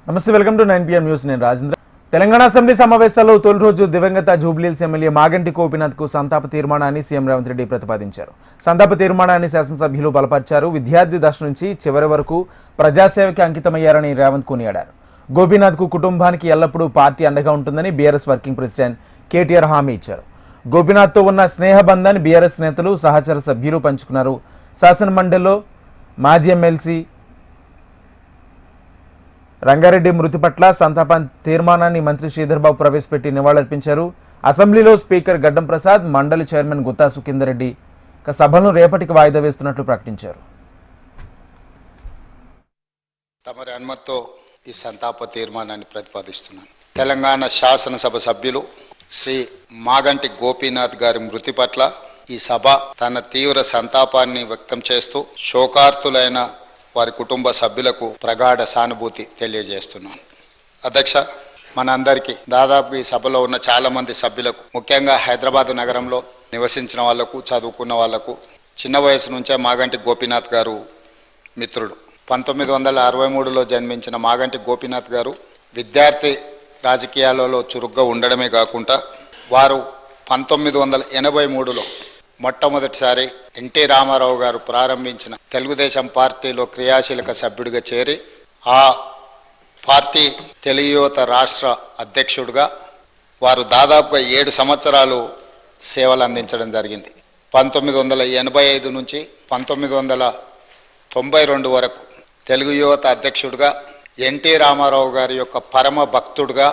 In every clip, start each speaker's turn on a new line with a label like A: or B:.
A: నమస్తే, welcome to 9 PM news. నేను Rajendra. Telangana assembly సమావేశాల్లో తొలి రోజు దివంగత జూబ్లీహిల్స్ ఎమ్మెల్యే మాగంటి గోపీనాథ్ కు సంతాప తీర్మానాన్ని సీఎం రేవంత్ రెడ్డి ప్రతిపాదించారు. సంతాప తీర్మానాన్ని శాసనసభ్యులు బలపరిచారు. విద్యార్థి దశ నుంచి చివరి వరకు ప్రజాసేవకి అంకితమయ్యారని రేవంత్ కొనియాడారు. గోపీనాథ్ కు కుటుంబానికి ఎల్లప్పుడూ పార్టీ అండగా ఉంటుందని బీఆర్ఎస్ వర్కింగ్ ప్రెసిడెంట్ కేటీఆర్ హామీ ఇచ్చారు. గోపీనాథ్తో ఉన్న స్నేహబంధాన్ని బీఆర్ఎస్ నేతలు సహచర సభ్యులు పంచుకున్నారు. శాసనమండలిలో మాజీ ఎమ్మెల్సీ రంగారెడ్డి మృతి పట్ల సంతాప తీర్మానాన్ని మంత్రి శ్రీధర్బాబు ప్రవేశపెట్టి నివాళులర్పించారు. అసెంబ్లీలో స్పీకర్ గడ్డం ప్రసాద్, మండలి చైర్మన్ గుత్తా సుఖేందర్రెడ్డి సభను రేపటికి వాయిదా వేస్తున్నట్లు ప్రకటించారు.
B: తమరి అనుమతితో ఈ సంతాప తీర్మానాన్ని ప్రతిపాదిస్తున్నాను. తెలంగాణ శాసనసభ సభ్యులు శ్రీ మాగంటి గోపీనాథ్ గారి మృతి పట్ల ఈ సభ తన తీవ్ర సంతాపాన్ని వ్యక్తం చేస్తూ శోకార్తులైన వారి కుటుంబ సభ్యులకు ప్రగాఢ సానుభూతి తెలియజేస్తున్నాను. అధ్యక్ష, మనందరికీ దాదాపు ఈ సభలో ఉన్న చాలా మంది సభ్యులకు, ముఖ్యంగా హైదరాబాద్ నగరంలో నివసించిన వాళ్లకు, చదువుకున్న వాళ్లకు చిన్న వయసు నుంచే మాగంటి గోపీనాథ్ గారు మిత్రుడు. 1963లో జన్మించిన మాగంటి గోపీనాథ్ గారు విద్యార్థి రాజకీయాలలో చురుగ్గా ఉండడమే కాకుండా వారు 1983లో మొట్టమొదటిసారి ఎన్టీ రామారావు గారు ప్రారంభించిన తెలుగుదేశం పార్టీలో క్రియాశీలక సభ్యుడిగా చేరి ఆ పార్టీ తెలుగు యువత రాష్ట్ర అధ్యక్షుడిగా వారు దాదాపుగా 7 సంవత్సరాలు సేవలు అందించడం జరిగింది. 1985 నుంచి 1992 వరకు తెలుగు యువత అధ్యక్షుడిగా, ఎన్టీ రామారావు గారి యొక్క పరమ భక్తుడిగా,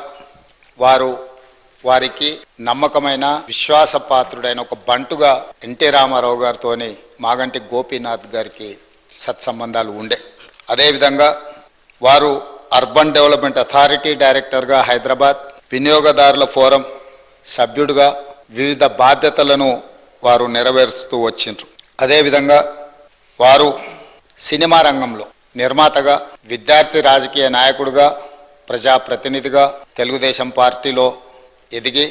B: వారికి నమ్మకమైన విశ్వాసపాత్రుడైన ఒక బంటుగా ఎన్టీ రామారావు గారితోని మాగంటి గోపీనాథ్ గారికి సత్సంబంధాలు ఉండే. అదేవిధంగా వారు అర్బన్ డెవలప్మెంట్ అథారిటీ డైరెక్టర్గా హైదరాబాద్, వినియోగదారుల ఫోరం సభ్యుడిగా వివిధ బాధ్యతలను వారు నెరవేరుస్తూ వచ్చిండ్రు. అదేవిధంగా వారు సినిమా రంగంలో నిర్మాతగా, విద్యార్థి రాజకీయ నాయకుడిగా, ప్రజాప్రతినిధిగా తెలుగుదేశం పార్టీలో ఎదిగి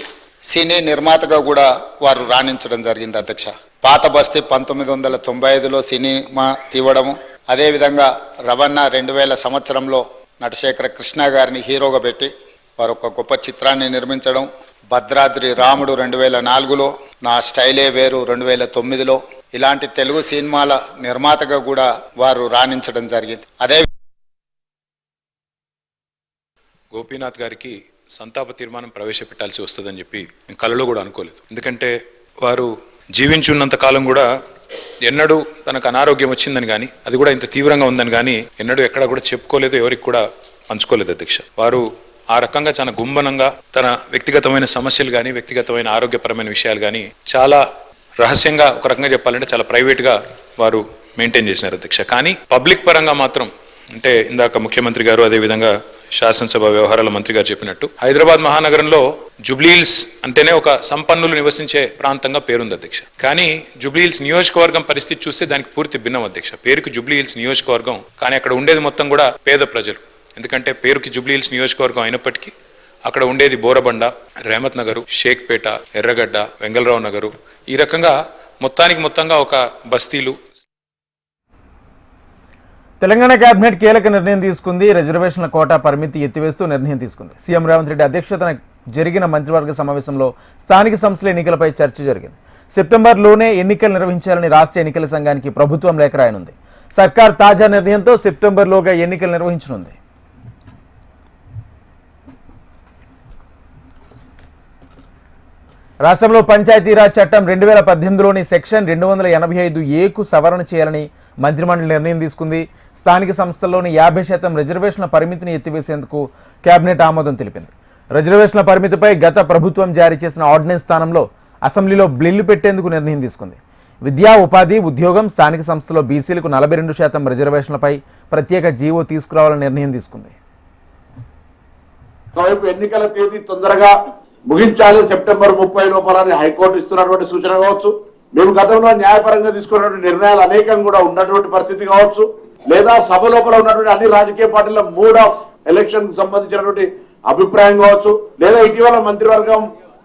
B: సినీ నిర్మాతగా కూడా వారు రాణించడం జరిగింది. అధ్యక్ష, పాత బస్తీ 1995లో సినిమా తీవడము, అదేవిధంగా రవణ 2000 సంవత్సరంలో నటశేఖర కృష్ణ గారిని హీరోగా పెట్టి వారు ఒక గొప్ప చిత్రాన్ని నిర్మించడం, భద్రాద్రి రాముడు 2004లో, నా స్టైలే వేరు 2009లో ఇలాంటి తెలుగు సినిమాల నిర్మాతగా కూడా వారు రాణించడం జరిగింది. అదే
C: గోపీనాథ్ గారికి సంతాప తీర్మానం ప్రవేశపెట్టాల్సి వస్తుందని చెప్పి నేను కలలో కూడా అనుకోలేదు. ఎందుకంటే వారు జీవించున్నంత కాలం కూడా ఎన్నడూ తనకు అనారోగ్యం వచ్చిందని కానీ, అది కూడా ఇంత తీవ్రంగా ఉందని కానీ ఎన్నడూ ఎక్కడ కూడా చెప్పుకోలేదు, ఎవరికి కూడా పంచుకోలేదు. అధ్యక్ష, వారు ఆ రకంగా చాలా గుంభనంగా తన వ్యక్తిగతమైన సమస్యలు కానీ, వ్యక్తిగతమైన ఆరోగ్యపరమైన విషయాలు కానీ చాలా రహస్యంగా, ఒక రకంగా చెప్పాలంటే చాలా ప్రైవేట్గా వారు మెయింటైన్ చేసినారు. అధ్యక్ష, కానీ పబ్లిక్ పరంగా మాత్రం, అంటే ఇందాక ముఖ్యమంత్రి గారు అదేవిధంగా శాసనసభ వ్యవహారాల మంత్రి గారు చెప్పినట్టు హైదరాబాద్ మహానగరంలో జూబ్లీహిల్స్ అంటేనే ఒక సంపన్నులు నివసించే ప్రాంతంగా పేరుంది. అధ్యక్ష, కానీ జూబ్లీహిల్స్ నియోజకవర్గం పరిస్థితి చూస్తే దానికి పూర్తి భిన్నం. అధ్యక్ష, పేరుకి జూబ్లీహిల్స్ నియోజకవర్గం, కానీ అక్కడ ఉండేది మొత్తం కూడా పేద ప్రజలు. ఎందుకంటే పేరుకి జూబ్లీహిల్స్ నియోజకవర్గం అయినప్పటికీ అక్కడ ఉండేది బోరబండ, రేమత్ నగరు, షేక్పేట, ఎర్రగడ్డ, వెంగళరావు నగరు, ఈ రకంగా మొత్తంగా ఒక బస్తీలు.
A: తెలంగాణ కేబినెట్ కీలక నిర్ణయం తీసుకుంది. రిజర్వేషన్ల కోటా పరిమితి ఎత్తివేస్తూ నిర్ణయం తీసుకుంది. సీఎం రేవంత్ రెడ్డి అధ్యక్షతన జరిగిన మంత్రివర్గ సమావేశంలో స్థానిక సంస్థల ఎన్నికలపై చర్చ జరిగింది. సెప్టెంబర్లోనే ఎన్నికలు నిర్వహించాలని రాష్ట్ర ఎన్నికల సంఘానికి ప్రభుత్వం లేఖ రాయనుంది. సర్కార్ తాజా నిర్ణయంతో సెప్టెంబర్లోగా ఎన్నికలు నిర్వహించనుంది. రాష్ట్రంలో పంచాయతీరాజ్ చట్టం 2018లోని సెక్షన్ 285A సవరణ చేయాలని మంత్రిమండలి నిర్ణయం తీసుకుంది. స్థానిక సంస్థల్లోని 50% రిజర్వేషన్ల పరిమితిని ఎత్తివేసేందుకు కేబినెట్ ఆమోదం తెలిపింది. రిజర్వేషన్ల పరిమితిపై గత ప్రభుత్వం జారీ చేసిన ఆర్డినెన్స్ స్థానంలో అసెంబ్లీలో బిల్లు పెట్టేందుకు నిర్ణయం తీసుకుంది. విద్యా, ఉపాధి, ఉద్యోగం, స్థానిక సంస్థలో బీసీలకు 42% రిజర్వేషన్లపై ప్రత్యేక జీవో తీసుకురావాలని నిర్ణయం తీసుకుంది.
D: ఎన్నికల తేదీ తొందరగా ముగించాలి, సెప్టెంబర్ 30 లోపల హైకోర్టు ఇస్తున్నటువంటి సూచన కావచ్చు, మేము గతంలో న్యాయపరంగా తీసుకున్నటువంటి నిర్ణయాలు అనేకం కూడా ఉన్నటువంటి పరిస్థితి కావచ్చు, లేదా సభ లోపల ఉన్నటువంటి అన్ని రాజకీయ పార్టీల మూడ్ ఆఫ్ ఎలక్షన్ కు సంబంధించినటువంటి అభిప్రాయం కావచ్చు, లేదా ఇటీవల మంత్రివర్గం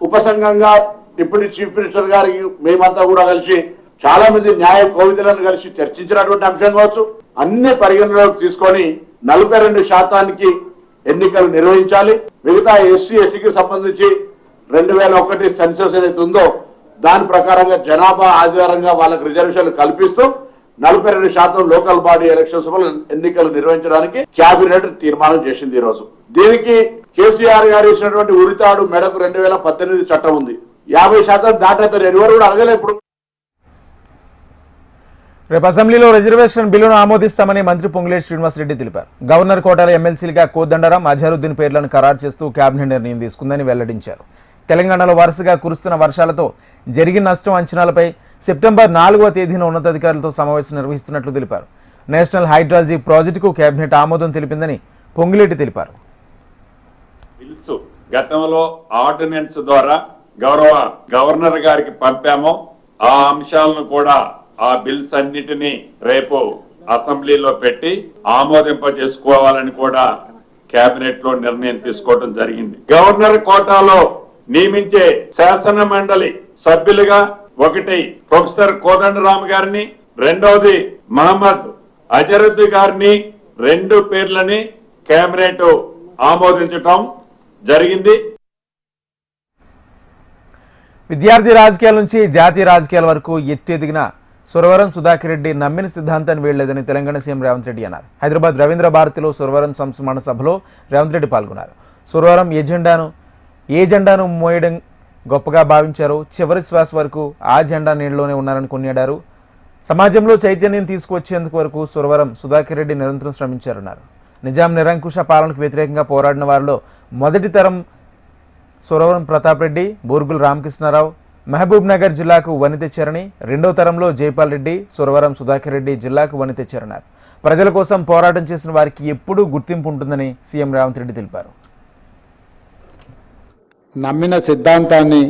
D: ఉపసంఘంగా డిప్యూటీ చీఫ్ మినిస్టర్ గారికి మేమంతా కూడా కలిసి చాలా మంది న్యాయ కోవిదులను కలిసి చర్చించినటువంటి అంశం కావచ్చు, అన్ని పరిగణలోకి తీసుకొని 42% ఎన్నికలు నిర్వహించాలి. మిగతా ఎస్సీ ఎస్టీకి సంబంధించి 2001 సెన్సస్ ఏదైతే ఉందో దాని ప్రకారంగా జనాభా ఆధారంగా వాళ్ళకి రిజర్వేషన్లు కల్పిస్తూ 42% లోకల్ బాడీ ఎలక్షన్స్ ఎన్నికలు నిర్వహించడానికి కేబినెట్ తీర్మానం చేసింది. ఈ రోజు దీనికి కేసీఆర్ గారు ఇచ్చినటువంటి ఉరితాడు మెడకు 2018 చట్టం ఉంది. 50% దాటేస్తారు. ఎవరు కూడా అడగలేదు. ఇప్పుడు
A: రేపు అసెంబ్లీలో రిజర్వేషన్ బిల్లును ఆమోదిస్తామని మంత్రి పొంగులేటి శ్రీనివాసరెడ్డి తెలిపారు. గవర్నర్ కోటాలో ఎమ్మెల్సీలుగా కోదండరాం, అజరుద్దీన్ పేర్లను ఖరారు చేస్తూ కేబినెట్ నిర్ణయం తీసుకుందని వెల్లడించారు. తెలంగాణలో వరుసగా కురుస్తున్న వర్షాలతో జరిగిన నష్టం అంచనాలపై సెప్టెంబర్ 4వ తేదీన ఉన్నతాధికారులతో సమావేశం నిర్వహిస్తున్నట్లు తెలిపారు. నేషనల్ హైడ్రాలజీ ప్రాజెక్టుకు కేబినెట్ ఆమోదం తెలిపిందని పొంగులేటి తెలిపారు.
E: గతంలో ఆర్డినెన్స్ ద్వారా గవర్నర్ గారికి పంపామో ఆ అంశాలను కూడా ఆ బిల్స్ అన్నిటినీ రేపు అసెంబ్లీలో పెట్టి ఆమోదింపజేసుకోవాలని కూడా కేబినెట్ లో నిర్ణయం తీసుకోవడం జరిగింది. గవర్నర్ కోటాలో నియమించే శాసన మండలి సభ్యులుగా ఒకటి ప్రొఫెసర్ కోదండరామ్ గారిని, రెండవది మహమ్మద్ అజరుద్దీన్ గారిని, 2 పేర్లని కేబినెట్ ఆమోదించటం జరిగింది.
A: విద్యార్థి రాజకీయాల నుంచి జాతీయ రాజకీయాల వరకు ఎత్తెదిగిన సురవరం సుధాకర్ రెడ్డి నమ్మిన సిద్ధాంతాన్ని వీడలేదని తెలంగాణ సీఎం రేవంత్ రెడ్డి అన్నారు. హైదరాబాద్ రవీంద్ర భారతిలో సురవరం సంస్మరణ సభలో రేవంత్ రెడ్డి పాల్గొన్నారు. సురవరం ఏ జెండాను మోయడం గొప్పగా భావించారో చివరి శ్వాస వరకు ఆ జెండా నీడలోనే ఉన్నారని కొనియాడారు. సమాజంలో చైతన్యం తీసుకువచ్చేందుకు వరకు సురవరం సుధాకర్ రెడ్డి నిరంతరం శ్రమించారన్నారు. నిజాం నిరంకుశ పాలనకు వ్యతిరేకంగా పోరాడిన వారిలో మొదటి తరం సురవరం ప్రతాప్ రెడ్డి, బూర్గుల రామకృష్ణారావు, మహబూబ్ నగర్ జిల్లాకు వని తెచ్చారని, 2వ తరంలో జైపాల్ రెడ్డి, సురవరం సుధాకర్ రెడ్డి జిల్లాకు వని తెచ్చారన్నారు. ప్రజల కోసం పోరాటం చేసిన వారికి ఎప్పుడూ గుర్తింపు ఉంటుందని సీఎం రేవంత్ రెడ్డి తెలిపారు.
B: నమ్మిన సిద్ధాంతాన్ని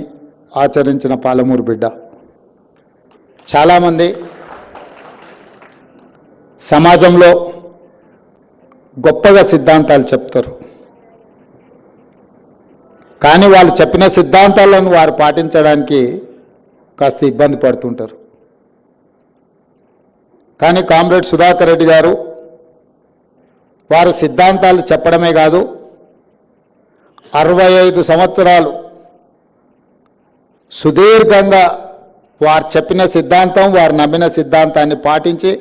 B: ఆచరించిన పాలమూరు బిడ్డ. చాలామంది సమాజంలో గొప్పగా సిద్ధాంతాలు చెప్తారు, కానీ వాళ్ళు చెప్పిన సిద్ధాంతాలను వారు పాటించడానికి కాస్త ఇబ్బంది పడుతుంటారు. కానీ కామ్రేడ్ సుధాకర్ రెడ్డి గారు వారు సిద్ధాంతాలు చెప్పడమే కాదు, 65 సంవత్సరాలు సుదీర్ఘంగా వారు చెప్పిన సిద్ధాంతం, వారు నమ్మిన సిద్ధాంతాన్ని పాటించి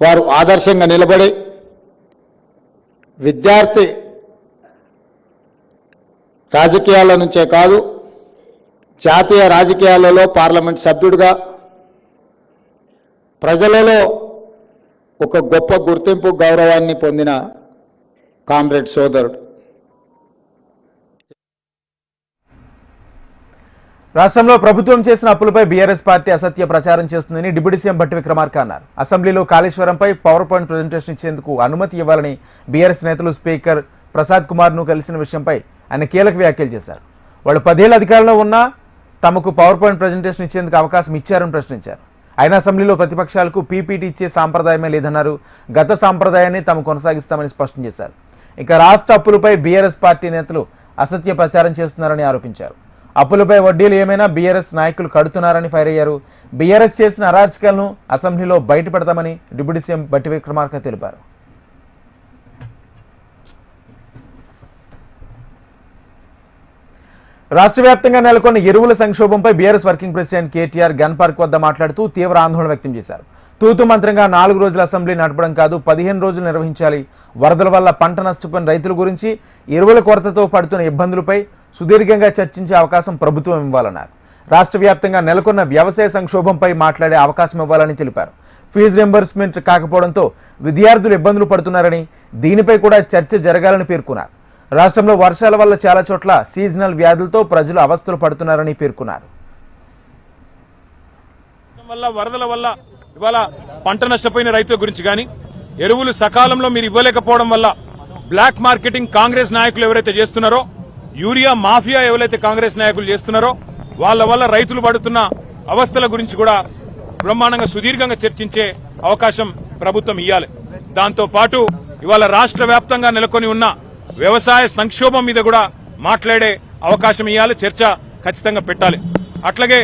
B: వారు ఆదర్శంగా నిలబడి విద్యార్థి రాజకీయాల నుంచే కాదు జాతీయ రాజకీయాలలో పార్లమెంట్ సభ్యుడిగా ప్రజలలో ఒక గొప్ప గుర్తింపు గౌరవాన్ని పొందిన కామ్రేడ్ సోదరుడు.
A: రాష్ట్రంలో ప్రభుత్వం చేసిన అప్పులపై బీఆర్ఎస్ పార్టీ అసత్య ప్రచారం చేస్తుందని డిప్యూటీ సీఎం భట్టి విక్రమార్క అన్నారు. అసెంబ్లీలో కాళేశ్వరంపై పవర్ పాయింట్ ప్రజెంటేషన్ ఇచ్చేందుకు అనుమతి ఇవ్వాలని బీఆర్ఎస్ నేతలు స్పీకర్ ప్రసాద్ కుమార్ను కలిసిన విషయంపై ఆయన కీలక వ్యాఖ్యలు చేశారు. వాళ్ళు 10 ఏళ్ల అధికారంలో ఉన్నా తమకు పవర్ పాయింట్ ప్రజెంటేషన్ ఇచ్చేందుకు అవకాశం ఇచ్చారని ప్రశ్నించారు. ఆయన అసెంబ్లీలో ప్రతిపక్షాలకు పీపీటీ ఇచ్చే సాంప్రదాయమే లేదన్నారు. గత సాంప్రదాయాన్ని తాము కొనసాగిస్తామని స్పష్టం చేశారు. ఇక రాష్ట్ర అప్పులపై బీఆర్ఎస్ పార్టీ నేతలు అసత్య ప్రచారం చేస్తున్నారని ఆరోపించారు. అప్పులపై వడ్డీలు ఏమైనా బీఆర్ఎస్ నాయకులు కడుతున్నారని ఫైర్ అయ్యారు. బీఆర్ఎస్ చేసిన అరాచకాలను అసెంబ్లీలో బయటపెడతామని డిప్యూటీ సీఎం భట్టి విక్రమార్క తెలిపారు. రాష్ట్ర వ్యాప్తంగా నెలకొన్న ఎరువుల సంక్షోభంపై BRS working president KTR Gun Park వద్ద మాట్లాడుతూ తీవ్ర ఆందోళన వ్యక్తం చేశారు. తూతు మంత్రంగా 4 రోజుల అసెంబ్లీ నడపడం కాదు, 15 రోజులు నిర్వహించాలి. వరదల వల్ల పంట నష్టపోయిన రైతుల గురించి, ఎరువుల కొరతతో పడుతున్న ఇబ్బందులపై సుదీర్ఘంగా చర్చించే అవకాశం ప్రభుత్వం ఇవ్వాలన్నారు. రాష్ట్ర వ్యాప్తంగా నెలకొన్న వ్యవసాయ సంక్షోభంపై మాట్లాడే అవకాశం ఇవ్వాలని తెలిపారు. ఫీజు రింబర్స్మెంట్ కాకపోవడంతో విద్యార్థులు ఇబ్బందులు పడుతున్నారని, దీనిపై కూడా చర్చ జరగాలని పేర్కొన్నారు. రాష్ట్రంలో వర్షాల వల్ల చాలా చోట్ల సీజనల్ వ్యాధులతో ప్రజలు అవస్థలు పడుతున్నారని పేర్కొన్నారు.
F: వరదల వల్ల ఇవాళ పంట నష్టపోయిన రైతుల గురించి కానీ, ఎరువులు సకాలంలో మీరు ఇవ్వలేకపోవడం వల్ల బ్లాక్ మార్కెటింగ్ కాంగ్రెస్ నాయకులు ఎవరైతే చేస్తున్నారో, యూరియా మాఫియా ఎవరైతే కాంగ్రెస్ నాయకులు చేస్తున్నారో వాళ్ళ వల్ల రైతులు పడుతున్న అవస్థల గురించి కూడా బ్రహ్మాండంగా సుదీర్ఘంగా చర్చించే అవకాశం ప్రభుత్వం ఇవ్వాలి. దాంతో పాటు ఇవాళ రాష్ట్ర వ్యాప్తంగా నెలకొని ఉన్న వ్యవసాయ సంక్షోభం మీద కూడా మాట్లాడే అవకాశం ఇవ్వాలి, చర్చ ఖచ్చితంగా పెట్టాలి. అట్లాగే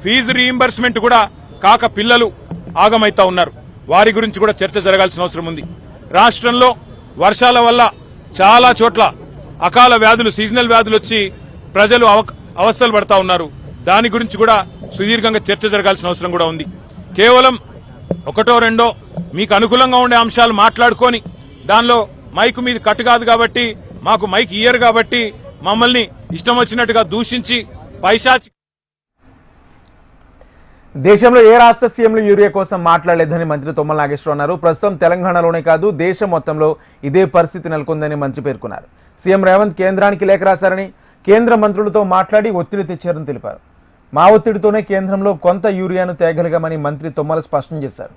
F: ఫీజు రీయింబర్స్మెంట్ కూడా కాక పిల్లలు ఆగమైతా ఉన్నారు, వారి గురించి కూడా చర్చ జరగాల్సిన అవసరం ఉంది. రాష్ట్రంలో వర్షాల వల్ల చాలా చోట్ల అకాల వ్యాధులు, సీజనల్ వ్యాధులు వచ్చి ప్రజలు అవస్థలు పడతా ఉన్నారు. దాని గురించి కూడా సుదీర్ఘంగా చర్చ జరగాల్సిన అవసరం కూడా ఉంది. కేవలం ఒకటో రెండో మీకు అనుకూలంగా ఉండే అంశాలు మాట్లాడుకొని దానిలో మైక్ మీద కట్టు కాదు కాబట్టి, మాకు మైక్ ఇయ్యరు కాబట్టి మమ్మల్ని ఇష్టం వచ్చినట్టుగా దూషించి పైశాచి
A: దేశంలో ఏ రాష్ట్ర సీఎంలు యూరియా కోసం మాట్లాడలేదని మంత్రి తుమ్మల నాగేశ్వరరావు అన్నారు. ప్రస్తుతం తెలంగాణలోనే కాదు దేశం మొత్తంలో ఇదే పరిస్థితి నెలకొందని మంత్రి పేర్కొన్నారు. సీఎం రేవంత్ కేంద్రానికి లేఖ రాశారని, కేంద్ర మంత్రులతో మాట్లాడి ఒత్తిడి తెచ్చారని తెలిపారు. మా ఒత్తిడితోనే కేంద్రంలో కొంత యూరియాను తేగలిగామని మంత్రి తుమ్మల స్పష్టం చేశారు.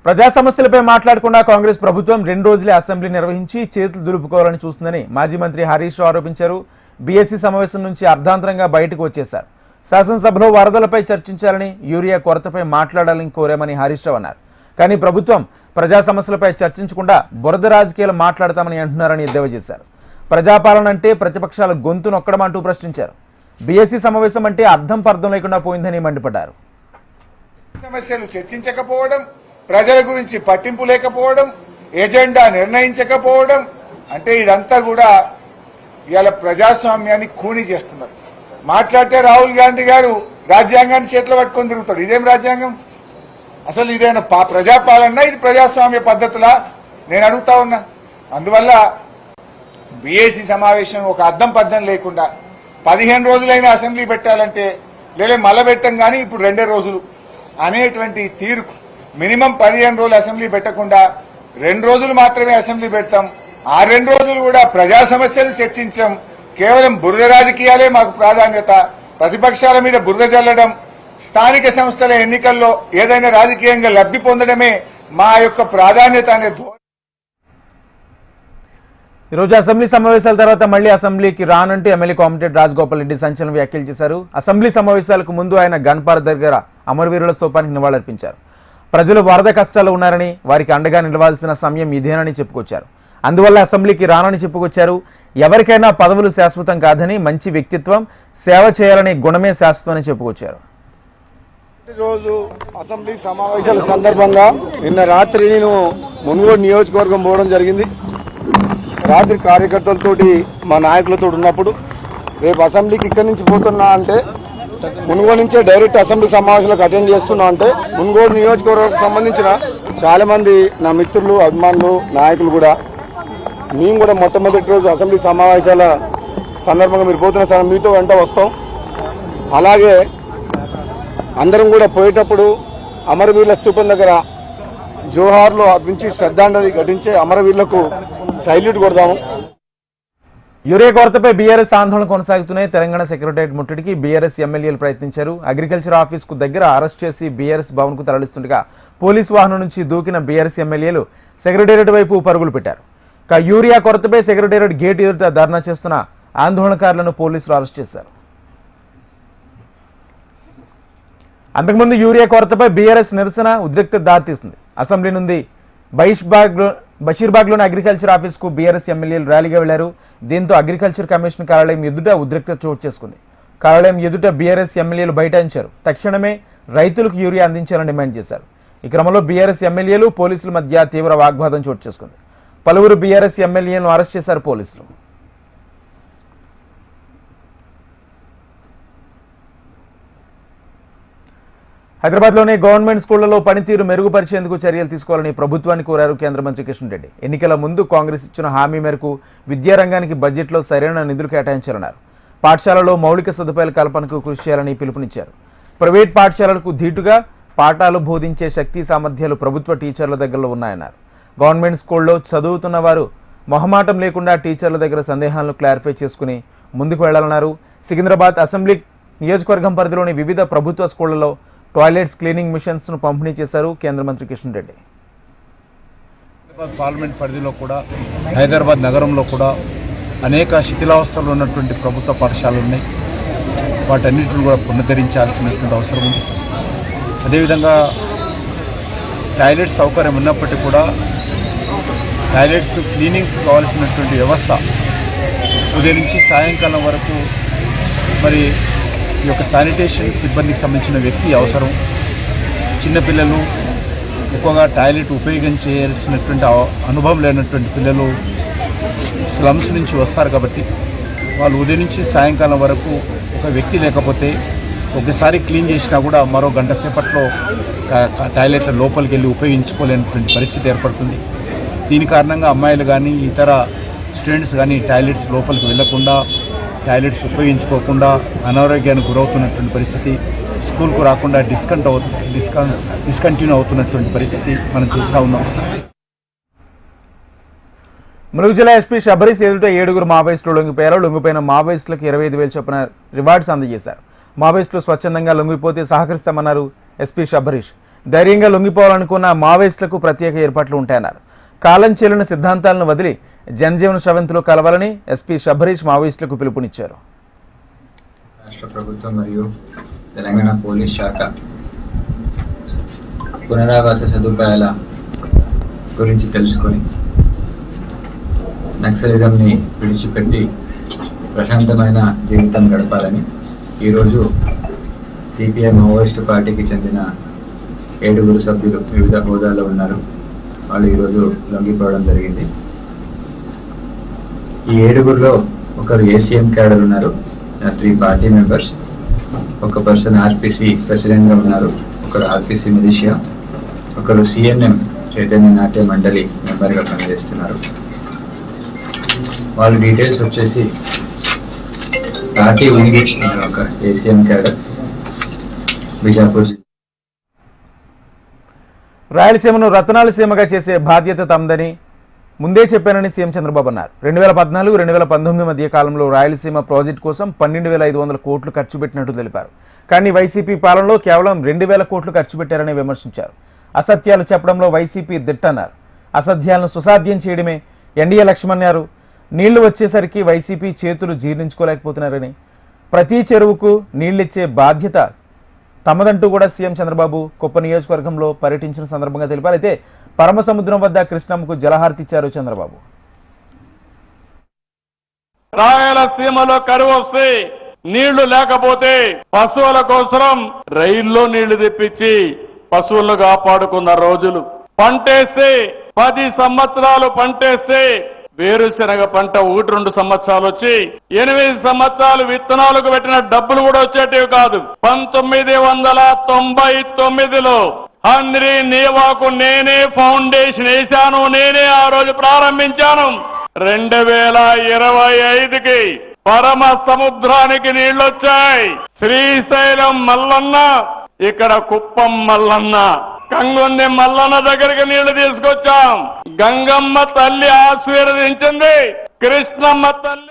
A: ప్రజా సమస్యలపై మాట్లాడకుండా కాంగ్రెస్ ప్రభుత్వం 2 రోజులే అసెంబ్లీ నిర్వహించి చేతులు దులుపుకోవాలని చూస్తుందని మాజీ మంత్రి హరీష్ రావు ఆరోపించారు. బీఎస్సీ సమావేశం నుంచి అర్ధాంతరంగా బయటకు వచ్చేశారు. శాసనసభలో వరదలపై చర్చించాలని, యూరియా కొరతపై మాట్లాడాలని కోరామని హరీష్ రావు అన్నారు. కానీ ప్రభుత్వం ప్రజా సమస్యలపై చర్చించకుండా బురద రాజకీయాలు మాట్లాడతామని అంటున్నారని ఎద్దేవా చేశారు. ప్రజాపాలన అంటే ప్రతిపక్షాల గొంతు నొక్కడమంటూ ప్రశ్నించారు. బీఎస్సీ సమావేశం అంటే అర్థం పర్థం లేకుండా పోయిందని మండిపడ్డారు.
G: సమస్యలు చర్చించకపోవడం, ప్రజల గురించి పట్టింపు లేకపోవడం, ఎజెండా నిర్ణయించకపోవడం అంటే ఇదంతా కూడా ఇవాళ ప్రజాస్వామ్యాన్ని ఖూనీ చేస్తున్నారు. మాట్లాడితే రాహుల్ గాంధీ గారు రాజ్యాంగాన్ని చేతిలో పట్టుకొని తిరుగుతాడు. ఇదేం రాజ్యాంగం? అసలు ఇదేనా ప్రజాపాలన? ఇది ప్రజాస్వామ్య పద్ధతులా నేను అడుగుతా ఉన్నా. అందువల్ల బీఏసీ సమావేశం ఒక అర్థం పద్ధం లేకుండా 15 రోజులైనా అసెంబ్లీ పెట్టాలంటే లేదా మళ్ళా పెట్టం కానీ ఇప్పుడు 2 రోజులు అనేటువంటి తీరుకు మినిమం 15 రోజులు అసెంబ్లీ పెట్టకుండా 2 రోజులు మాత్రమే అసెంబ్లీ పెడతాం. ఆ 2 రోజులు కూడా ప్రజా సమస్యలు చర్చించాం. కేవలం బురద రాజకీయాలే మాకు ప్రాధాన్యత. ప్రతిపక్షాల మీద బురద జల్లడం, స్థానిక సంస్థల ఎన్నికల్లో ఏదైనా రాజకీయంగా లబ్ధి పొందడమే మా యొక్క ప్రాధాన్యత అనే
A: ఈరోజు అసెంబ్లీ సమావేశాల తర్వాత మళ్లీ అసెంబ్లీకి రానంటూ ఎమ్మెల్యే కోమటిరెడ్డి రాజగోపాల్ రెడ్డి సంచలన వ్యాఖ్యలు చేశారు. అసెంబ్లీ సమావేశాలకు ముందు ఆయన గన్పార్ దగ్గర అమరవీరుల స్తూపానికి నివాళులర్పించారు. ప్రజలు వరద కష్టాలు ఉన్నారని, వారికి అండగా నిలవాల్సిన సమయం ఇదేనని చెప్పుకొచ్చారు. అందువల్ల అసెంబ్లీకి రానని చెప్పుకొచ్చారు. ఎవరికైనా పదవులు శాశ్వతం కాదని, మంచి వ్యక్తిత్వం, సేవ చేయాలనే గుణమే శాశ్వతం అని చెప్పుకొచ్చారు.
H: రోజు అసెంబ్లీ సమావేశాల సందర్భంగా నిన్న రాత్రి నేను మునుగోడు నియోజకవర్గం పోవడం జరిగింది. రాత్రి కార్యకర్తలతోటి మా నాయకులతో ఉన్నప్పుడు రేపు అసెంబ్లీకి ఇక్కడి నుంచి పోతున్నా అంటే మునుగోడు నుంచే డైరెక్ట్ అసెంబ్లీ సమావేశాలకు అటెండ్ చేస్తున్నా అంటే మునుగోడు నియోజకవర్గానికి సంబంధించిన చాలా మంది నా మిత్రులు, అభిమానులు, నాయకులు కూడా మేము కూడా మొట్టమొదటి రోజు అసెంబ్లీ సమావేశాల సందర్భంగా మీరు పోతున్న సార్ మీతో వెంట వస్తాం. అలాగే అందరం కూడా పోయేటప్పుడు అమరవీరుల స్తూపం దగ్గర జోహార్లో అర్పించి శ్రద్ధాంజలి ఘటించే అమరవీరులకు సైల్యూట్ కొడదాము.
A: యూరియా కొరతపై బీఆర్ఎస్ ఆందోళన కొనసాగుతున్నాయి. తెలంగాణ సెక్రటరియట్ ముట్టడికి బీఆర్ఎస్ ఎమ్మెల్యేలు ప్రయత్నించారు. అగ్రికల్చర్ ఆఫీస్కు దగ్గర అరెస్ట్ చేసి బీఆర్ఎస్ భవన్కు తరలిస్తుండగా పోలీసు వాహనం నుంచి దూకిన బీఆర్ఎస్ ఎమ్మెల్యేలు సెక్రటేరియట్ వైపు పరుగులు పెట్టారు. యూరియా కొరతపై సెక్రటేరియట్ గేట్ ఎదుట ధర్నా చేస్తున్న ఆందోళనకారులను పోలీసులు అరెస్ట్ చేశారు. అంతకుముందు యూరియా కొరతపై బీఆర్ఎస్ నిరసన ఉద్రిక్తత దారితీస్తుంది. అసెంబ్లీ నుండి బషీర్బాగ్లోని అగ్రికల్చర్ ఆఫీస్కు బీఆర్ఎస్ ఎమ్మెల్యేలు ర్యాలీగా వెళ్లారు. దీంతో అగ్రికల్చర్ కమిషన్ కార్యాలయం ఎదుట ఉద్రిక్తత చోటు చేసుకుంది. కార్యాలయం ఎదుట బీఆర్ఎస్ ఎమ్మెల్యేలు బైఠాయించారు. తక్షణమే రైతులకు యూరియా అందించాలని డిమాండ్ చేశారు. ఈ క్రమంలో బీఆర్ఎస్ ఎమ్మెల్యేలు పోలీసుల మధ్య తీవ్ర వాగ్వాదం చోటు చేసుకుంది. పలువురు బీఆర్ఎస్ ఎమ్మెల్యేలను అరెస్ట్ చేశారు పోలీసులు. హైదరాబాద్లోని గవర్నమెంట్ స్కూళ్లలో పనితీరు మెరుగుపరిచేందుకు చర్యలు తీసుకోవాలని ప్రభుత్వాన్ని కోరారు కేంద్ర మంత్రి కిషన్ రెడ్డి. ఎన్నికల ముందు కాంగ్రెస్ ఇచ్చిన హామీ మేరకు విద్యారంగానికి బడ్జెట్లో సరైన నిధులు కేటాయించాలన్నారు. పాఠశాలలో మౌలిక సదుపాయాల కల్పనకు కృషి చేయాలని పిలుపునిచ్చారు. ప్రైవేట్ పాఠశాలలకు ధీటుగా పాఠాలు బోధించే శక్తి సామర్థ్యాలు ప్రభుత్వ టీచర్ల దగ్గరలో ఉన్నాయన్నారు. గవర్నమెంట్ స్కూల్లో చదువుతున్న వారు మొహమాటం లేకుండా టీచర్ల దగ్గర సందేహాలను క్లారిఫై చేసుకుని ముందుకు వెళ్లాలన్నారు. సికింద్రాబాద్ అసెంబ్లీ నియోజకవర్గం పరిధిలోని వివిధ ప్రభుత్వ స్కూళ్లలో టాయిలెట్స్, క్లీనింగ్ మిషన్స్ ను పంపిణీ చేశారు కేంద్ర మంత్రి కిషన్ రెడ్డి.
I: పార్లమెంట్ పరిధిలో కూడా హైదరాబాద్ నగరంలో కూడా అనేక శిథిలావస్థలో ఉన్నటువంటి ప్రభుత్వ పాఠశాలలు ఉన్నాయి. వాటన్నిటిని కూడా పునరుద్ధరించాల్సినటువంటి అవసరం ఉంది. అదేవిధంగా టాయిలెట్స్ సౌకర్యం ఉన్నప్పటికీ కూడా టాయిలెట్స్ క్లీనింగ్ కావాల్సినటువంటి వ్యవస్థ ఉదయం నుంచి సాయంకాలం వరకు మరి ఈ యొక్క శానిటేషన్ సిబ్బందికి సంబంధించిన వ్యక్తి అవసరం. చిన్నపిల్లలు, ఎక్కువగా టాయిలెట్ ఉపయోగించాల్సినటువంటి అనుభవం లేనటువంటి పిల్లలు స్లమ్స్ నుంచి వస్తారు కాబట్టి వాళ్ళు ఉదయం నుంచి సాయంకాలం వరకు ఒక వ్యక్తి లేకపోతే ఒకసారి క్లీన్ చేసినా కూడా మరో గంట సేపట్లో టాయిలెట్ల లోపలికి వెళ్ళి ఉపయోగించుకోలేనటువంటి పరిస్థితి ఏర్పడుతుంది. దీని కారణంగా అమ్మాయిలు కానీ ఇతర స్టూడెంట్స్ కానీ టాయిలెట్స్ లోపలికి వెళ్లకుండా, టాయిలెట్స్ ఉపయోగించుకోకుండా అనారోగ్యానికి గురవుతున్నటువంటి పరిస్థితి, స్కూల్కు రాకుండా డిస్కంటిన్యూ అవుతున్నటువంటి పరిస్థితి మనం చూస్తూ ఉన్నాం.
A: ములుగు జిల్లా ఎస్పీ శబరీష్ ఎదుట 7 మావోయిస్టులు లొంగిపోయారు. లొంగిపోయిన మావోయిస్టులకు 25,000 చొప్పున రివార్డ్స్ అందజేశారు. మావోయిస్టులు స్వచ్ఛందంగా లొంగిపోతే సహకరిస్తామన్నారు ఎస్పీ శబరీష్. ధైర్యంగా లొంగిపోవాలనుకున్న మావోయిస్టులకు ప్రత్యేక ఏర్పాట్లు ఉంటాయన్నారు. కాలం చెల్లిన సిద్ధాంతాలను వదిలి జనజీవన స్రవంతిలో కలవాలని ఎస్పీ శబరీష్ మావోయిస్టులకు పిలుపునిచ్చారు.
J: రాష్ట్ర ప్రభుత్వం మరియు తెలంగాణ పోలీస్ శాఖ పునరావాస సదుపాయాల గురించి తెలుసుకొని నక్సలిజంని విడిచిపెట్టి ప్రశాంతమైన జీవితం గడపాలని ఈరోజు సిపిఐ మావోయిస్టు పార్టీకి చెందిన 7 సభ్యులు వివిధ హోదాలో ఉన్నారు. వాళ్ళు ఈరోజు లొంగిపోవడం జరిగింది. ఈ 7లో ఒకరు ఏసీఎం క్యాడర్ ఉన్నారు, 3 పార్టీ మెంబర్స్, ఒక పర్సన్ ఆర్పిసి ప్రెసిడెంట్గా ఉన్నారు, ఒకరు ఆర్పిసి మిలిషియా, ఒకరు సిఎన్ఎం చైతన్య నాట్య మండలి మెంబర్గా పనిచేస్తున్నారు. వాళ్ళ డీటెయిల్స్ వచ్చేసి పార్టీ ఉంది, ఒక ఏసీఎం క్యాడర్, బిజాపూర్.
A: రాయలసీమను రతనాల సీమగా చేసే బాధ్యత తమదని ముందే చెప్పానని సీఎం చంద్రబాబు అన్నారు. 2014-2019 మధ్య కాలంలో రాయలసీమ ప్రాజెక్టు కోసం 12,500 కోట్లు ఖర్చు పెట్టినట్టు తెలిపారు. కానీ వైసీపీ పాలనలో కేవలం 2,000 కోట్లు ఖర్చు పెట్టారని విమర్శించారు. అసత్యాలు చెప్పడంలో వైసీపీ దిట్టన్నారు. అసత్యాలను సుసాధ్యం చేయడమే ఎన్డీఏ లక్ష్యం అన్నారు. నీళ్లు వచ్చేసరికి వైసీపీ చేతులు జీర్ణించుకోలేకపోతున్నారని, ప్రతి చెరువుకు నీళ్లిచ్చే బాధ్యత తమదంటూ కూడా సీఎం చంద్రబాబు కుప్ప నియోజకవర్గంలో పర్యటించిన సందర్భంగా తెలిపారు. అయితే పరమసముద్రం వద్ద కృష్ణమ్మకు జలహారతి ఇచ్చారు చంద్రబాబు.
K: రాయలసీమలో కరువు వస్తే నీళ్లు లేకపోతే పశువుల కోసం రైల్లో నీళ్లు తెప్పించి పశువులను కాపాడుకున్న రోజులు. పంటేస్తే 10 సంవత్సరాలు పంటేస్తే వేరుశనగ పంట 1-2 సంవత్సరాలు వచ్చి 8 సంవత్సరాలు విత్తనాలకు పెట్టిన డబ్బులు కూడా వచ్చేటివి కాదు. 1999లో హంద్రీ నీవాకు నేనే ఫౌండేషన్ వేశాను, నేనే ఆ రోజు ప్రారంభించాను. 2025కి పరమ సముద్రానికి నీళ్లొచ్చాయి. శ్రీశైలం మల్లన్న, ఇక్కడ కుప్పం మల్లన్న, కంగుంది మల్లన్న దగ్గరికి నీళ్లు తీసుకొచ్చాం. గంగమ్మ తల్లి ఆశీర్వదించింది, కృష్ణమ్మ తల్లి.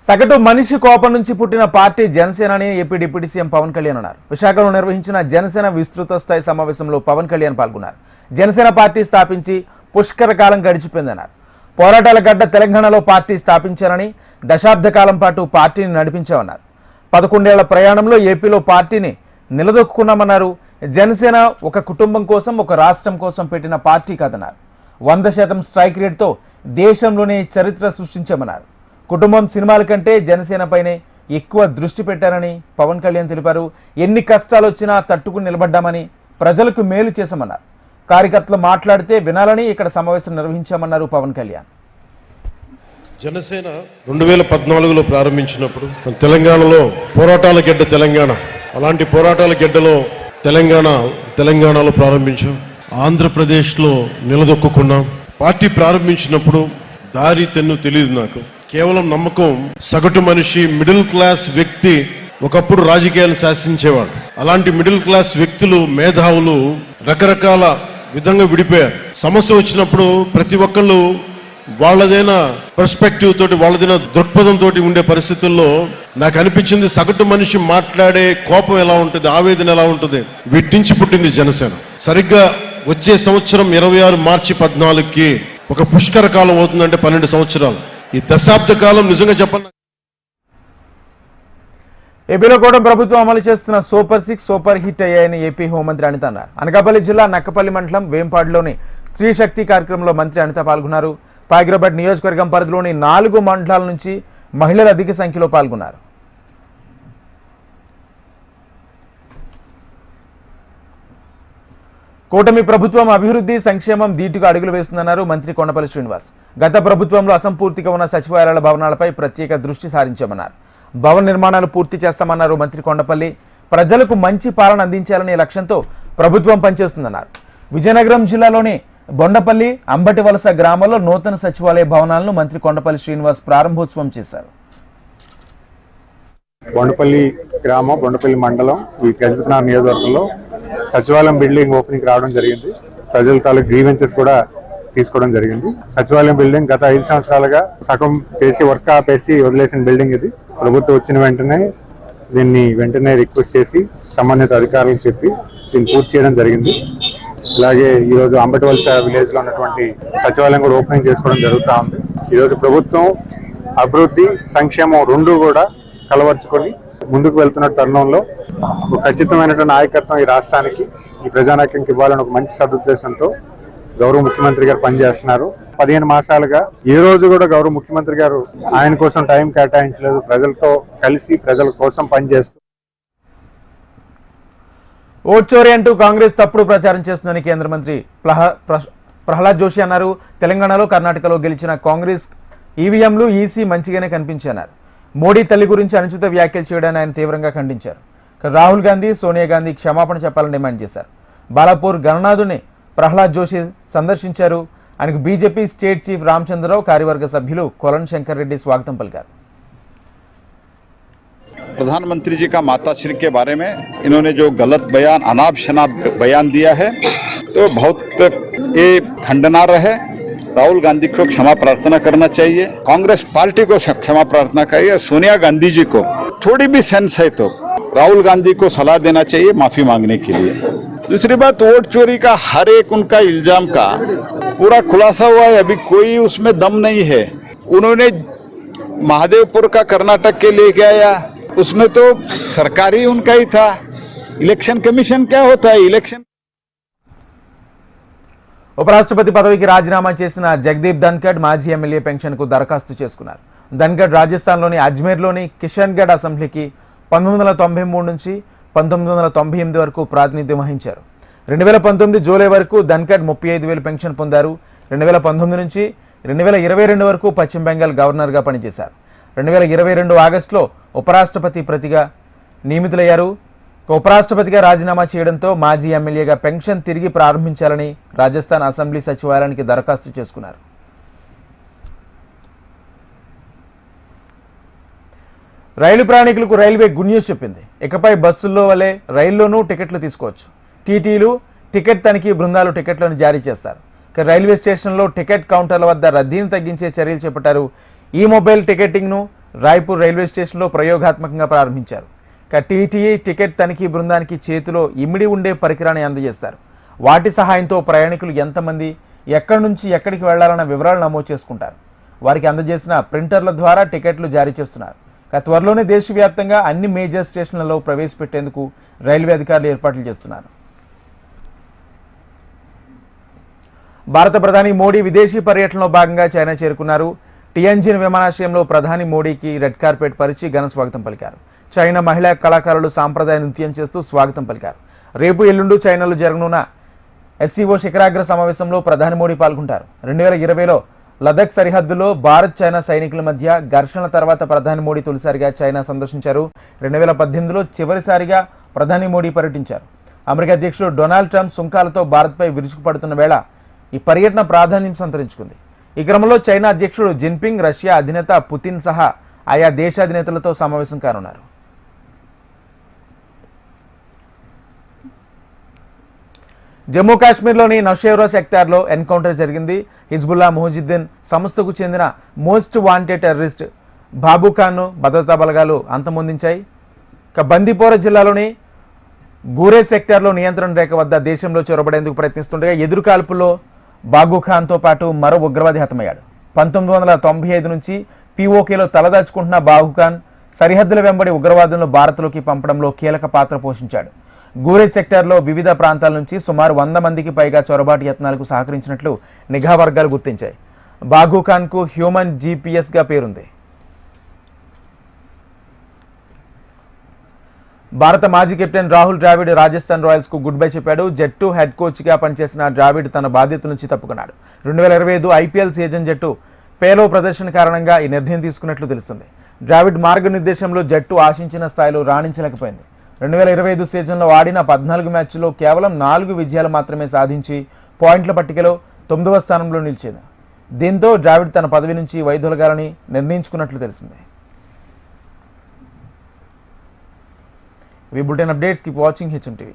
A: సగటు మనిషి కోపం నుంచి పుట్టిన పార్టీ జనసేన అని AP deputy CM Pawan Kalyan అన్నారు. విశాఖలో నిర్వహించిన జనసేన విస్తృత స్థాయి సమావేశంలో పవన్ కళ్యాణ్ పాల్గొన్నారు. జనసేన పార్టీ స్థాపించి పుష్కర కాలం గడిచిపోయిందన్నారు. పోరాటాల గడ్డ తెలంగాణలో పార్టీ స్థాపించారని, దశాబ్ద కాలం పాటు పార్టీని నడిపించామన్నారు. 11 ఏళ్ల ప్రయాణంలో ఏపీలో పార్టీని నిలదొక్కున్నామన్నారు. జనసేన ఒక కుటుంబం కోసం, ఒక రాష్ట్రం కోసం పెట్టిన పార్టీ కాదన్నారు. 100% స్ట్రైక్ రేట్తో దేశంలోనే చరిత్ర సృష్టించామన్నారు. కుటుంబం సినిమాల కంటే జనసేనపైనే ఎక్కువ దృష్టి పెట్టారని పవన్ కళ్యాణ్ తెలిపారు. ఎన్ని కష్టాలు వచ్చినా తట్టుకుని నిలబడ్డామని, ప్రజలకు మేలు చేశామన్నారు. కార్యకర్తలు మాట్లాడితే వినాలని ఇక్కడ సమావేశం నిర్వహించామన్నారు పవన్ కళ్యాణ్.
L: జనసేన 2014లో ప్రారంభించినప్పుడు తెలంగాణలో పోరాటాల గడ్డ తెలంగాణ, అలాంటి పోరాటాల గడ్డలో తెలంగాణలో ప్రారంభించాం. ఆంధ్రప్రదేశ్లో నిలదొక్కున్నాం. పార్టీ ప్రారంభించినప్పుడు దారి తెన్ను తెలియదు నాకు. కేవలం నమ్మకం. సగటు మనిషి, మిడిల్ క్లాస్ వ్యక్తి ఒకప్పుడు రాజకీయాలు శాసించేవాడు. అలాంటి మిడిల్ క్లాస్ వ్యక్తులు, మేధావులు రకరకాల విధంగా విడిపోయారు. సమస్య వచ్చినప్పుడు ప్రతి ఒక్కళ్ళు వాళ్ళదైన పర్స్పెక్టివ్ తోటి, వాళ్ళదైన దృక్పథం తోటి ఉండే పరిస్థితుల్లో నాకు అనిపించింది సగటు మనిషి మాట్లాడే కోపం ఎలా ఉంటుంది, ఆవేదన ఎలా ఉంటుంది, వీటించి పుట్టింది జనసేన. సరిగ్గా వచ్చే సంవత్సరం 26 మార్చి 14కి ఒక పుష్కర కాలం అవుతుందంటే 12 సంవత్సరాలు. ఈ దశాబ్ద కాలం నిజంగా చెప్పాలి.
A: ఏపీలో కూడా ప్రభుత్వం అమలు చేస్తున్న సూపర్ 6 సూపర్ హిట్ అయ్యాయని ఏపీ హోంమంత్రి అనిత అన్నారు. అనకాపల్లి జిల్లా నక్కపల్లి మండలం వేంపాడులోని స్త్రీ శక్తి కార్యక్రమంలో మంత్రి అనిత పాల్గొన్నారు. పాగిరాబాద్ నియోజకవర్గం పరిధిలోని 4 మండలాల నుంచి మహిళలు అధిక సంఖ్యలో పాల్గొన్నారు. కూటమి ప్రభుత్వం అభివృద్ధి సంక్షేమం ధీటుగా అడుగులు వేస్తుందన్నారు మంత్రి కొండపల్లి శ్రీనివాస్. గత ప్రభుత్వంలో అసంపూర్తిగా ఉన్న సచివాలయాల భవనాలపై ప్రత్యేక దృష్టి సారించామన్నారు. భవన నిర్మాణాలు పూర్తి చేస్తామన్నారు మంత్రి కొండపల్లి. ప్రజలకు మంచి పాలన అందించాలనే లక్ష్యంతో ప్రభుత్వం పనిచేస్తుందన్నారు. విజయనగరం జిల్లాలోని బొండపల్లి, అంబటివలస గ్రామాల్లో నూతన సచివాలయ భవనాలను మంత్రి కొండపల్లి శ్రీనివాస్ ప్రారంభోత్సవం చేశారు.
M: బొండపల్లి గ్రామం, బొండపల్లి మండలం, ఈ గజపతినగర్ నియోజకవర్గంలో సచివాలయం బిల్డింగ్ ఓపెనింగ్ రావడం జరిగింది. ప్రజల తాలూకు గ్రీవెన్సెస్ కూడా తీసుకోవడం జరిగింది. సచివాలయం బిల్డింగ్ గత 5 సంవత్సరాలుగా సగం చేసి వర్క్ ఆపేసి వదిలేసిన బిల్డింగ్ ఇది. ప్రభుత్వం వచ్చిన వెంటనే దీన్ని రిక్వెస్ట్ చేసి సంబంధిత అధికారులకు చెప్పి దీన్ని పూర్తి చేయడం జరిగింది. అలాగే ఈరోజు అంబటివలస విలేజ్ లో ఉన్నటువంటి సచివాలయం కూడా ఓపెనింగ్ చేసుకోవడం జరుగుతూ ఉంది. ఈరోజు ప్రభుత్వం అభివృద్ధి సంక్షేమం రెండు కూడా కలవర్చుకొని ముందుకు వెళ్తున్న తరుణంలో ఒక ఖచ్చితమైనటువంటి నాయకత్వం ఈ రాష్ట్రానికి, ఈ ప్రజానాయకునికి ఇవ్వాలని ఒక మంచి సదుద్దేశంతో గౌరవ ముఖ్యమంత్రి గారు పనిచేస్తున్నారు. 15 మాసాలుగా ఏ రోజు కూడా గౌరవ ముఖ్యమంత్రి గారు ఆయన కోసం టైం కేటాయించలేదు. ప్రజలతో కలిసి ప్రజల కోసం పనిచేస్తూ
A: ఓట్ చోరీ అంటూ కాంగ్రెస్ తప్పుడు ప్రచారం చేస్తుందని కేంద్ర మంత్రి ప్రహ్లాద్ జోషి అన్నారు. తెలంగాణలో, కర్ణాటకలో గెలిచిన కాంగ్రెస్ ఈవీఎంలు, ఈసీ మంచిగానే కనిపించారు. మోడీ తల్లి గురించి అనుచిత వ్యాఖ్యలు చేయడాన్ని ఆయన తీవ్రంగా ఖండించారు. రాహుల్ గాంధీ, సోనియా గాంధీ క్షమాపణ చెప్పాలని డిమాండ్ చేశారు. బాలాపూర్ గణనాథుని ప్రహ్లాద్ జోషి సందర్శించారు. ఆయనకు బీజేపీ స్టేట్ చీఫ్ రామచంద్రరావు, కార్యవర్గ సభ్యులు కొలన్ శంకర్ రెడ్డి స్వాగతం పలికారు.
N: प्रधानमंत्री जी का माताश्री के बारे में इन्होंने जो गलत बयान, अनाप शनाप बयान दिया है, तो बहुत ये खंडनार्ह है। राहुल गांधी को क्षमा प्रार्थना करना चाहिए, कांग्रेस पार्टी को क्षमा प्रार्थना चाहिए, सोनिया गांधी जी को थोड़ी भी सेंस है तो राहुल गांधी को सलाह देना चाहिए माफी मांगने के लिए। दूसरी बात, वोट चोरी का हर एक उनका इल्जाम का पूरा खुलासा हुआ है, अभी कोई उसमें दम नहीं है। उन्होंने महादेवपुर का कर्नाटक के लेके आया, उसमें तो सरकारी उनका ही था। इलेक्शन कमीशन क्या होता है? इलेक्शन
A: ఉపరాష్ట్రపతి పదవికి రాజీనామా చేసిన జగదీప్ ధన్కడ్ మాజీ ఎమ్మెల్యే పెన్షన్కు దరఖాస్తు చేసుకున్నారు. ధన్కడ్ రాజస్థాన్లోని అజ్మేర్లోని కిషన్గఢ్ అసెంబ్లీకి 1993 నుంచి 1998 వరకు ప్రాతినిధ్యం వహించారు. 2019 జూలై వరకు ధన్కడ్ 35,000 పెన్షన్ పొందారు. 2019 నుంచి 2022 వరకు పశ్చిమ బెంగాల్ గవర్నర్గా పనిచేశారు. 2022 ఆగస్టులో ఉపరాష్ట్రపతి ప్రతిగా నియమితులయ్యారు. ఉపరాష్ట్రపతిగా రాజీనామా చేయడంతో మాజీ ఎమ్మెల్యేగా పెన్షన్ తిరిగి ప్రారంభించాలని రాజస్థాన్ అసెంబ్లీ సచివాలయానికి దరఖాస్తు చేసుకున్నారు. రైలు ప్రయాణికులకు రైల్వే గుడ్ న్యూస్ చెప్పింది. ఇకపై బస్సుల్లో వలె రైల్లోనూ టికెట్లు తీసుకోవచ్చు. టీటీలు, టికెట్ తనిఖీ బృందాలు టికెట్లను జారీ చేస్తారు. రైల్వే స్టేషన్లో టికెట్ కౌంటర్ల వద్ద రద్దీని తగ్గించే చర్యలు చేపట్టారు. ఈ మొబైల్ టికెటింగ్ను రాయ్పూర్ రైల్వే స్టేషన్లో ప్రయోగాత్మకంగా ప్రారంభించారు. టీటీఈ టికెట్ తనిఖీ బృందానికి చేతిలో ఇమిడి ఉండే పరికరాన్ని అందజేస్తారు. వాటి సహాయంతో ప్రయాణికులు ఎంతమంది, ఎక్కడి నుంచి ఎక్కడికి వెళ్లాలన్న వివరాలు నమోదు చేసుకుంటారు. వారికి అందజేసిన ప్రింటర్ల ద్వారా టికెట్లు జారీ చేస్తున్నారు. త్వరలోనే దేశవ్యాప్తంగా అన్ని మేజర్ స్టేషన్లలో ప్రవేశపెట్టేందుకు రైల్వే అధికారులు ఏర్పాట్లు చేస్తున్నారు. భారత ప్రధాని మోడీ విదేశీ పర్యటనలో భాగంగా చైనా చేరుకున్నారు. టియాన్జిన్ విమానాశ్రయంలో ప్రధాని మోడీకి రెడ్ కార్పెట్ పరిచి ఘన స్వాగతం పలికారు. చైనా మహిళా కళాకారులు సాంప్రదాయ నృత్యం చేస్తూ స్వాగతం పలికారు. రేపు ఎల్లుండు చైనాలో జరగనున్న ఎస్సీఓ శిఖరాగ్ర సమావేశంలో ప్రధాని మోడీ పాల్గొంటారు. 2020లో లదక్ సరిహద్దులో భారత్ చైనా సైనికుల మధ్య ఘర్షణల తర్వాత ప్రధాని మోడీ తొలిసారిగా చైనా సందర్శించారు. 2018లో చివరిసారిగా ప్రధాని మోడీ పర్యటించారు. అమెరికా అధ్యక్షుడు డొనాల్డ్ ట్రంప్ సుంకాలతో భారత్పై విరుచుకుపడుతున్న వేళ ఈ పర్యటన ప్రాధాన్యం సంతరించుకుంది. ఈ క్రమంలో చైనా అధ్యక్షుడు జిన్పింగ్, రష్యా అధినేత పుతిన్ సహా ఆయా దేశాధినేతలతో సమావేశం కానున్నారు. జమ్మూ కాశ్మీర్లోని నౌషేరా సెక్టార్లో ఎన్కౌంటర్ జరిగింది. హిజ్బుల్లా ముజాహిద్దీన్ సంస్థకు చెందిన మోస్ట్ వాంటెడ్ టెర్రరిస్ట్ బాబుఖాన్ను భద్రతా బలగాలు అంతమొందించాయి. బందీపోరా జిల్లాలోని గూరే సెక్టార్లో నియంత్రణ రేఖ వద్ద దేశంలో చొరబడేందుకు ప్రయత్నిస్తుండగా ఎదురుకాల్పుల్లో బాబుఖాన్తో పాటు మరో ఉగ్రవాది హతమయ్యాడు. 1995 నుంచి పీఓకేలో తలదాచుకుంటున్న బాబుఖాన్ సరిహద్దుల వెంబడి ఉగ్రవాదులను భారత్లోకి పంపడంలో కీలక పాత్ర పోషించాడు. గూరేజ్ సెక్టార్లో వివిధ ప్రాంతాల నుంచి సుమారు 100 మందికి పైగా చొరబాటు యత్నాలకు సహకరించినట్లు నిఘా వర్గాలు గుర్తించాయి. బాబుఖాన్కు హ్యూమన్ జీపీఎస్గా పేరుంది. భారత మాజీ కెప్టెన్ రాహుల్ ద్రావిడ్ రాజస్థాన్ రాయల్స్ కు గుడ్ బై చెప్పాడు. జట్టు హెడ్ కోచ్ గా పనిచేసిన ద్రావిడ్ తన బాధ్యత నుంచి తప్పుకున్నాడు. 2025 ఐపీఎల్ సీజన్ జట్టు పేలో ప్రదర్శన కారణంగా ఈ నిర్ణయం తీసుకున్నట్లు తెలుస్తుంది. ద్రావిడ్ మార్గనిర్దేశంలో జట్టు ఆశించిన స్థాయిలో రాణించలేకపోయింది. 2025 సీజన్లో ఆడిన 14 మ్యాచ్ల్లో కేవలం 4 విజయాలు మాత్రమే సాధించి పాయింట్ల పట్టికలో 9వ స్థానంలో నిలిచింది. దీంతో ద్రావిడ్ తన పదవి నుంచి వైదొలగాలని నిర్ణయించుకున్నట్లు తెలిసింది. We bulletin updates. Keep watching HM TV.